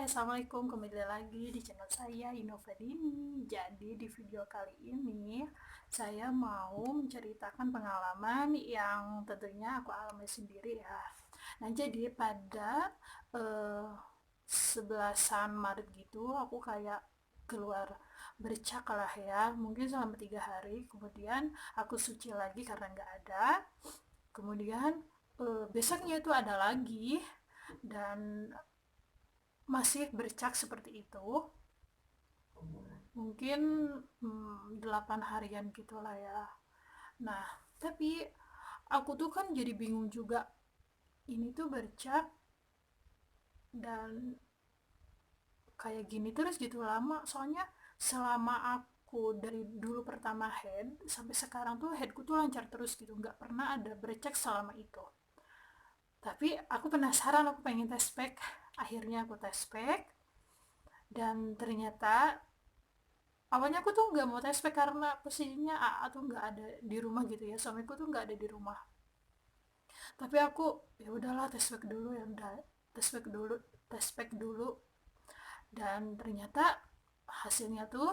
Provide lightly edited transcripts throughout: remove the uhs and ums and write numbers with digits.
Assalamualaikum, kembali lagi di channel saya Inovadini. Jadi di video kali ini saya mau menceritakan pengalaman yang tentunya aku alami sendiri ya. Nah, jadi pada eh, 11-an Maret gitu aku kayak keluar bercak lah ya, mungkin selama 3 hari. Kemudian aku suci lagi karena nggak ada. Kemudian besoknya itu ada lagi, dan masih bercak seperti itu, mungkin 8 harian gitulah ya. Nah, tapi aku tuh kan jadi bingung juga, ini tuh bercak dan kayak gini terus gitu lama. Soalnya selama aku dari dulu pertama head sampai sekarang tuh headku tuh lancar terus gitu, nggak pernah ada bercak selama itu. Tapi aku penasaran, aku pengen tes pack. Akhirnya aku tes pack, dan ternyata awalnya aku tuh nggak mau tes pack karena posisinya AA tuh nggak ada di rumah gitu ya, suamiku tuh nggak ada di rumah. Tapi aku, ya udahlah, tes pack dulu, ya udah, tes pack dulu, tes pack dulu. Dan ternyata hasilnya tuh,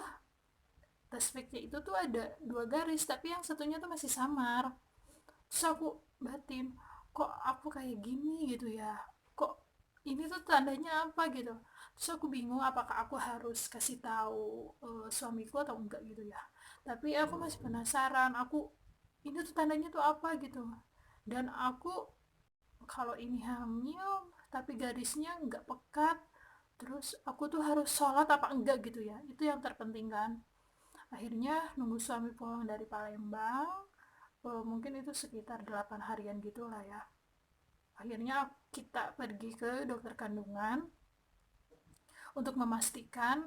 tes packnya itu tuh ada 2 garis tapi yang satunya tuh masih samar. Terus aku batin, kok aku kayak gini gitu ya, kok ini tuh tandanya apa gitu. Terus aku bingung apakah aku harus kasih tahu suamiku atau enggak gitu ya. Tapi aku masih penasaran, aku ini tuh tandanya tuh apa gitu. Dan aku kalau ini hamil tapi garisnya nggak pekat, terus aku tuh harus sholat apa enggak gitu ya, itu yang terpenting kan. Akhirnya nunggu suami pulang dari Palembang, mungkin itu sekitar 8 harian gitu lah ya. Akhirnya kita pergi ke dokter kandungan untuk memastikan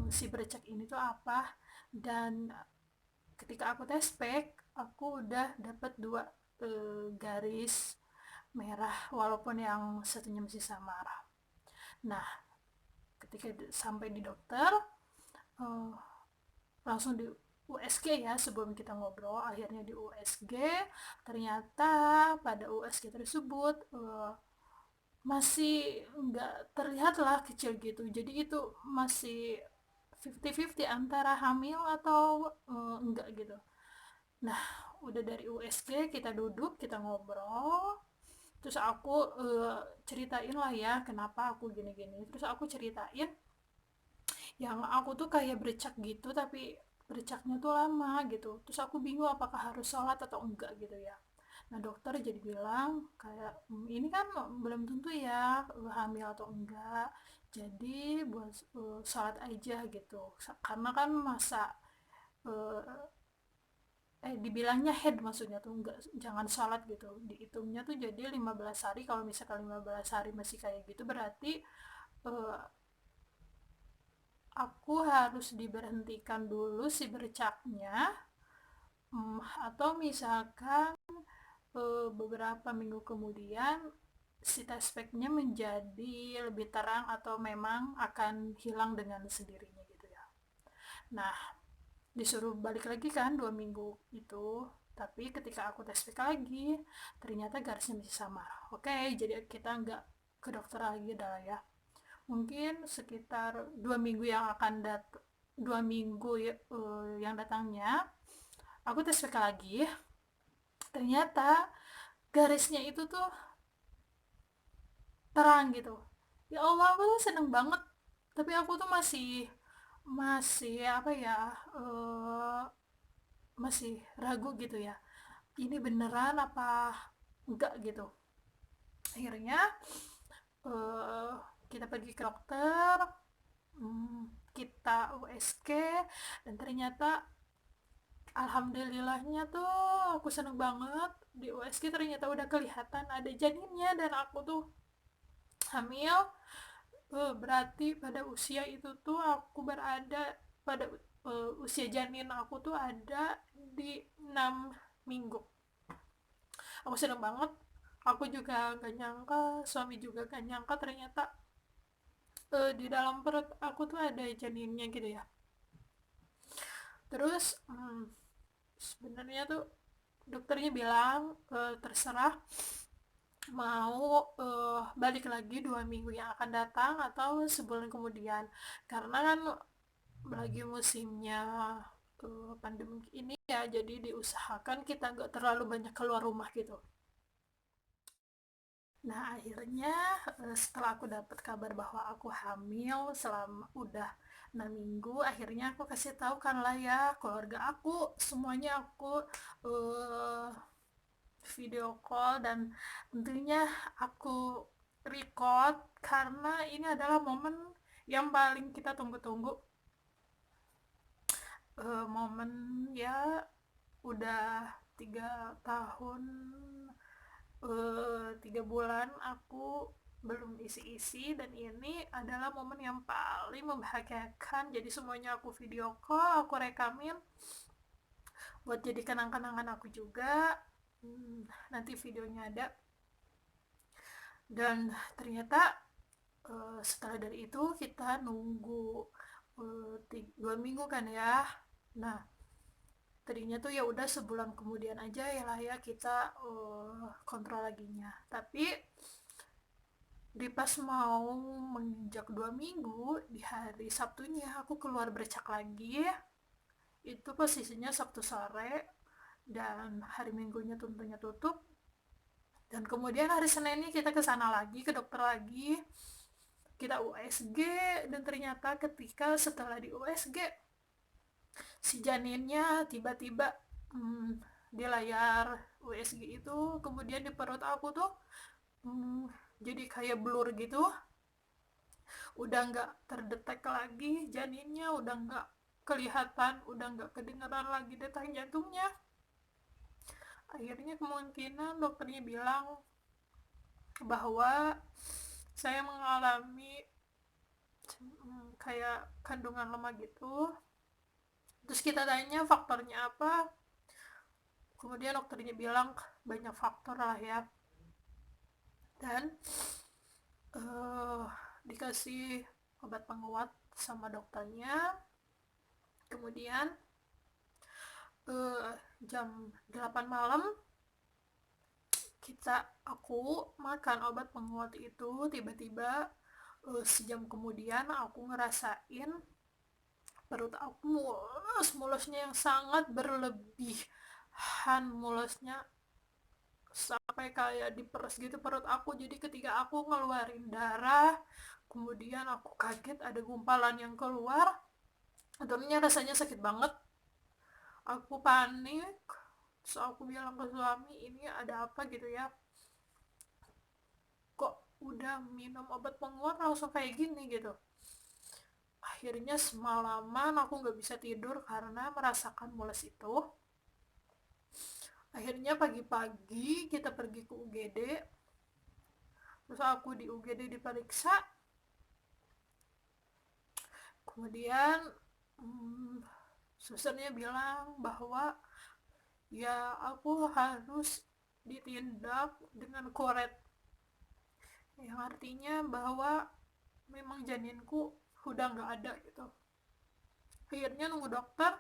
si bercak ini tuh apa. Dan ketika aku tes pack, aku udah dapat 2 garis merah walaupun yang satunya masih samar. Nah, ketika sampai di dokter, uh, langsung di USG ya, sebelum kita ngobrol. Akhirnya di USG, ternyata pada USG tersebut masih nggak terlihat lah kecil gitu, jadi itu masih 50-50 antara hamil atau enggak gitu. Nah, udah dari USG kita duduk, kita ngobrol, terus aku ceritain lah ya kenapa aku gini-gini. Terus aku ceritain yang aku tuh kayak bercak gitu, tapi bercaknya tuh lama gitu. Terus aku bingung apakah harus sholat atau enggak gitu ya. Nah, dokter jadi bilang kayak, ini kan belum tentu ya hamil atau enggak. Jadi buat sholat aja gitu. Karena kan masa eh, dibilangnya head, maksudnya tuh enggak, jangan sholat gitu. Dihitungnya tuh jadi 15 hari. Kalau misalkan 15 hari masih kayak gitu, berarti eh, aku harus diberhentikan dulu si bercaknya, atau misalkan beberapa minggu kemudian si tespeknya menjadi lebih terang atau memang akan hilang dengan sendirinya gitu ya. Nah, disuruh balik lagi kan 2 minggu itu, tapi ketika aku tespek lagi ternyata garisnya masih sama. Oke, jadi kita nggak ke dokter lagi dah ya. Mungkin sekitar 2 minggu yang akan 2 minggu ya, yang datangnya aku tes PK lagi. Ternyata garisnya itu tuh terang gitu. Ya Allah, aku tuh seneng banget. Tapi aku tuh masih masih apa ya, masih ragu gitu ya. Ini beneran apa enggak gitu. Akhirnya eh, kita pergi ke dokter, kita USG, dan ternyata alhamdulillahnya tuh aku seneng banget, di USG ternyata udah kelihatan ada janinnya. Dan aku tuh hamil. Berarti pada usia itu tuh aku berada pada usia janin aku tuh ada di 6 minggu. Aku seneng banget. Aku juga gak nyangka, suami juga gak nyangka ternyata di dalam perut aku tuh ada janinnya gitu ya. Terus sebenarnya tuh dokternya bilang terserah mau balik lagi 2 minggu yang akan datang atau sebulan kemudian, karena kan lagi musimnya pandemi ini ya, jadi diusahakan kita nggak terlalu banyak keluar rumah gitu. Nah, akhirnya setelah aku dapat kabar bahwa aku hamil selama udah 6 minggu, akhirnya aku kasih tahu kan lah ya keluarga aku, semuanya aku eh, video call, dan tentunya aku record karena ini adalah momen yang paling kita tunggu-tunggu. Momen ya, udah 3 tahun 3 bulan aku belum isi-isi, dan ini adalah momen yang paling membahagiakan. Jadi semuanya aku video call, aku rekamin buat jadi kenang-kenangan aku juga. Nanti videonya ada. Dan ternyata setelah dari itu kita nunggu 2 minggu kan ya. Nah, tadinya tuh ya udah sebulan kemudian aja ya lah ya kita kontrol laginya, tapi di pas mau menginjak 2 minggu, di hari Sabtunya aku keluar bercak lagi. Itu posisinya Sabtu sore, dan hari Minggunya tentunya tutup. Dan kemudian hari Seninnya kita ke sana lagi, ke dokter lagi, kita USG. Dan ternyata ketika setelah di USG, si janinnya tiba-tiba di layar USG itu, kemudian di perut aku tuh jadi kayak blur gitu, udah nggak terdetek lagi janinnya, udah nggak kelihatan, udah nggak kedengeran lagi detak jantungnya. Akhirnya kemungkinan dokternya bilang bahwa saya mengalami kayak kandungan lemah gitu. Terus kita tanya faktornya apa, kemudian dokternya bilang banyak faktor lah ya. Dan dikasih obat penguat sama dokternya. Kemudian jam 8 malam aku makan obat penguat itu, tiba-tiba sejam kemudian aku ngerasain perut aku mulusnya yang sangat berlebihan, mulusnya sampai kayak diperes gitu perut aku. Jadi ketika aku ngeluarin darah, kemudian aku kaget ada gumpalan yang keluar, tentunya rasanya sakit banget. Aku panik, terus aku bilang ke suami, ini ada apa gitu ya, kok udah minum obat penguat langsung kayak gini gitu. Akhirnya semalaman aku nggak bisa tidur karena merasakan mules itu. Akhirnya pagi-pagi kita pergi ke UGD, terus aku di UGD diperiksa. Kemudian susternya bilang bahwa ya aku harus ditindak dengan kuret, yang artinya bahwa memang janinku udah nggak ada gitu. Akhirnya nunggu dokter,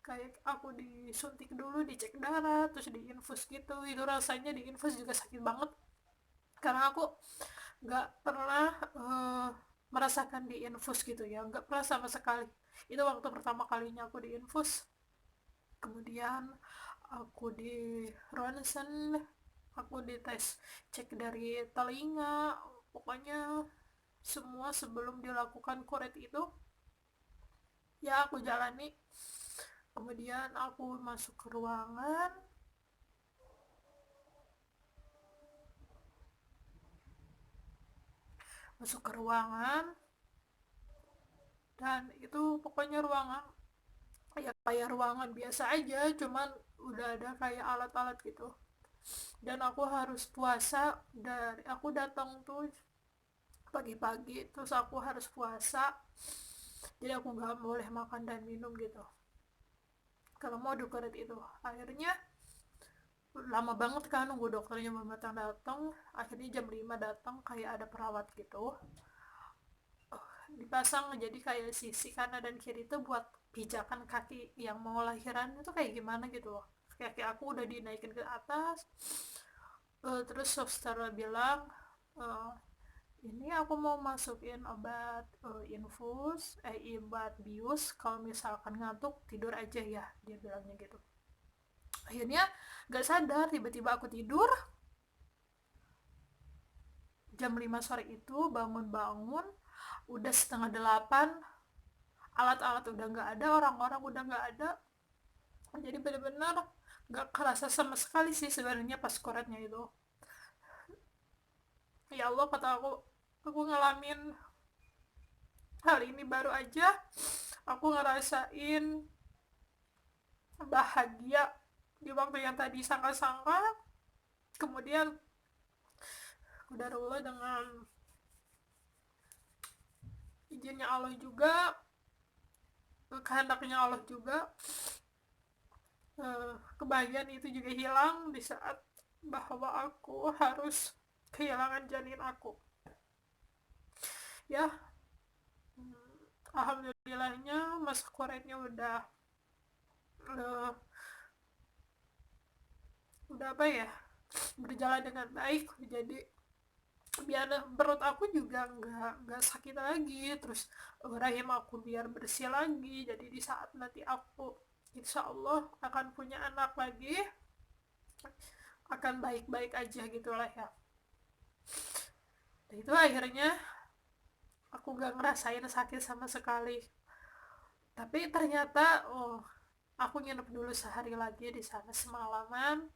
kayak aku disuntik dulu, dicek darah, terus diinfus gitu. Itu rasanya diinfus juga sakit banget, karena aku nggak pernah merasakan diinfus gitu ya, nggak pernah sama sekali. Itu waktu pertama kalinya aku diinfus. Kemudian aku di ronsen, aku dites, cek dari telinga, pokoknya semua sebelum dilakukan kuret itu ya aku jalani. Kemudian aku masuk ke ruangan, dan itu pokoknya ruangan ya kayak ruangan biasa aja, cuman udah ada kayak alat-alat gitu. Dan aku harus puasa, dari aku datang tuh pagi-pagi, terus aku harus puasa, jadi aku nggak boleh makan dan minum gitu kalau mau dikuret itu. Akhirnya lama banget kan nunggu dokternya belum datang. Akhirnya jam 5 datang, kayak ada perawat gitu, dipasang jadi kayak sisi kanan dan kiri itu buat pijakan kaki yang mau lahiran itu kayak gimana gitu loh. kaki aku udah dinaikin ke atas. Terus suster bilang, uh, ini aku mau masukin obat obat bius, kalau misalkan ngantuk tidur aja ya, dia bilangnya gitu. Akhirnya gak sadar tiba-tiba aku tidur jam 5 sore itu, bangun-bangun udah setengah 8, alat-alat udah nggak ada, orang-orang udah nggak ada, jadi bener-bener nggak kerasa sama sekali sih sebenarnya pas koretnya itu. Ya Allah, kata aku ngalamin hal ini baru aja aku ngerasain bahagia di waktu yang tadi sangka-sangka. Kemudian qadarullah, dengan izinnya Allah juga, kehendaknya Allah juga, kebahagiaan itu juga hilang di saat bahwa aku harus kehilangan janin aku. Ya, alhamdulillahnya masa koretnya uh, udah apa ya, berjalan dengan baik. Jadi biar perut aku juga nggak sakit lagi, terus rahim aku biar bersih lagi. Jadi di saat nanti aku insya Allah akan punya anak lagi, akan baik-baik aja gitulah ya. Dan itu akhirnya aku gak ngerasain sakit sama sekali. Tapi ternyata aku nginep dulu sehari lagi di sana semalaman.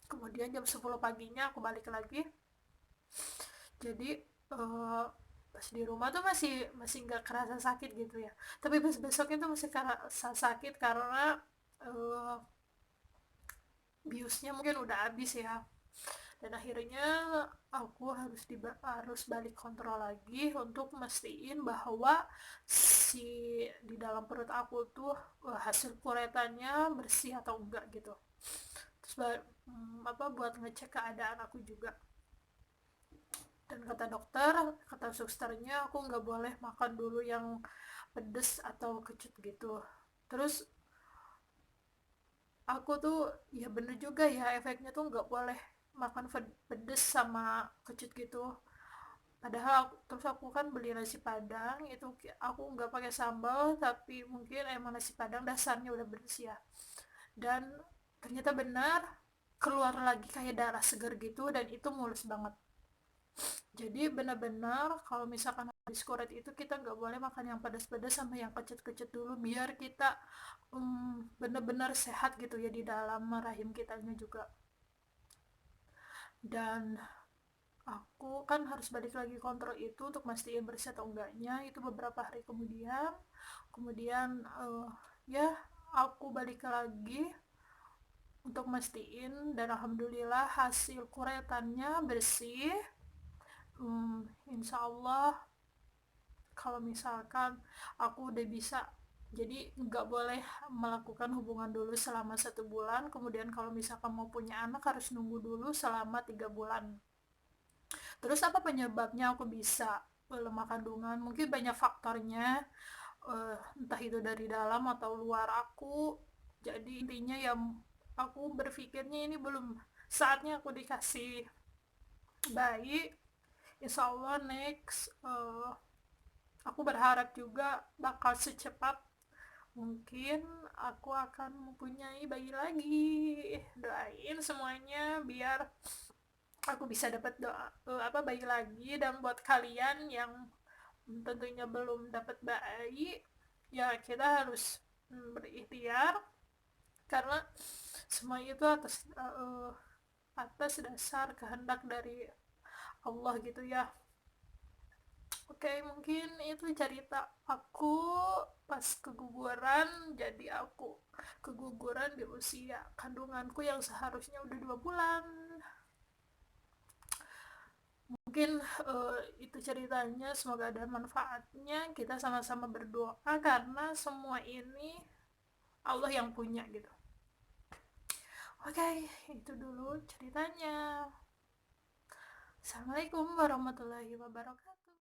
Kemudian jam 10 paginya aku balik lagi. Jadi pas di rumah tuh masih masih nggak kerasa sakit gitu ya. Tapi pas besoknya tuh masih kerasa sakit karena uh, biusnya mungkin udah habis ya. Dan akhirnya aku harus balik kontrol lagi untuk mastiin bahwa si di dalam perut aku tuh hasil kuretannya bersih atau enggak gitu. Terus buat ngecek keadaan aku juga. Dan kata dokter, kata susternya, aku nggak boleh makan dulu yang pedes atau kecut gitu. Terus aku tuh, ya bener juga ya, efeknya tuh nggak boleh makan pedes sama kecut gitu. Padahal terus aku kan beli nasi padang itu, aku nggak pakai sambal, tapi mungkin emang nasi padang dasarnya udah bersih ya. Dan ternyata benar, keluar lagi kayak darah segar gitu, dan itu mulus banget. Jadi benar-benar kalau misalkan habis kuret itu kita nggak boleh makan yang pedas-pedas sama yang kecut-kecut dulu, biar kita benar-benar sehat gitu ya di dalam rahim kitanya juga. Dan aku kan harus balik lagi kontrol itu untuk mastiin bersih atau enggaknya, itu beberapa hari kemudian ya aku balik lagi untuk mastiin, dan alhamdulillah hasil kuretannya bersih. Insya Allah kalau misalkan aku udah bisa, jadi nggak boleh melakukan hubungan dulu selama 1 bulan, kemudian kalau misalkan mau punya anak harus nunggu dulu selama 3 bulan. Terus apa penyebabnya aku bisa lemah kandungan? Mungkin banyak faktornya, entah itu dari dalam atau luar aku. Jadi intinya ya, aku berpikirnya ini belum saatnya aku dikasih bayi. Insya Allah next, aku berharap juga bakal secepat mungkin aku akan mempunyai bayi lagi. Doain semuanya biar aku bisa dapat bayi lagi. Dan buat kalian yang tentunya belum dapat bayi, ya kita harus berikhtiar, karena semua itu atas dasar kehendak dari Allah gitu ya. Oke, mungkin itu cerita aku pas keguguran. Jadi aku keguguran di usia kandunganku yang seharusnya udah 2 bulan. Mungkin itu ceritanya, semoga ada manfaatnya. Kita sama-sama berdoa karena semua ini Allah yang punya gitu. Oke, itu dulu ceritanya. Assalamualaikum warahmatullahi wabarakatuh.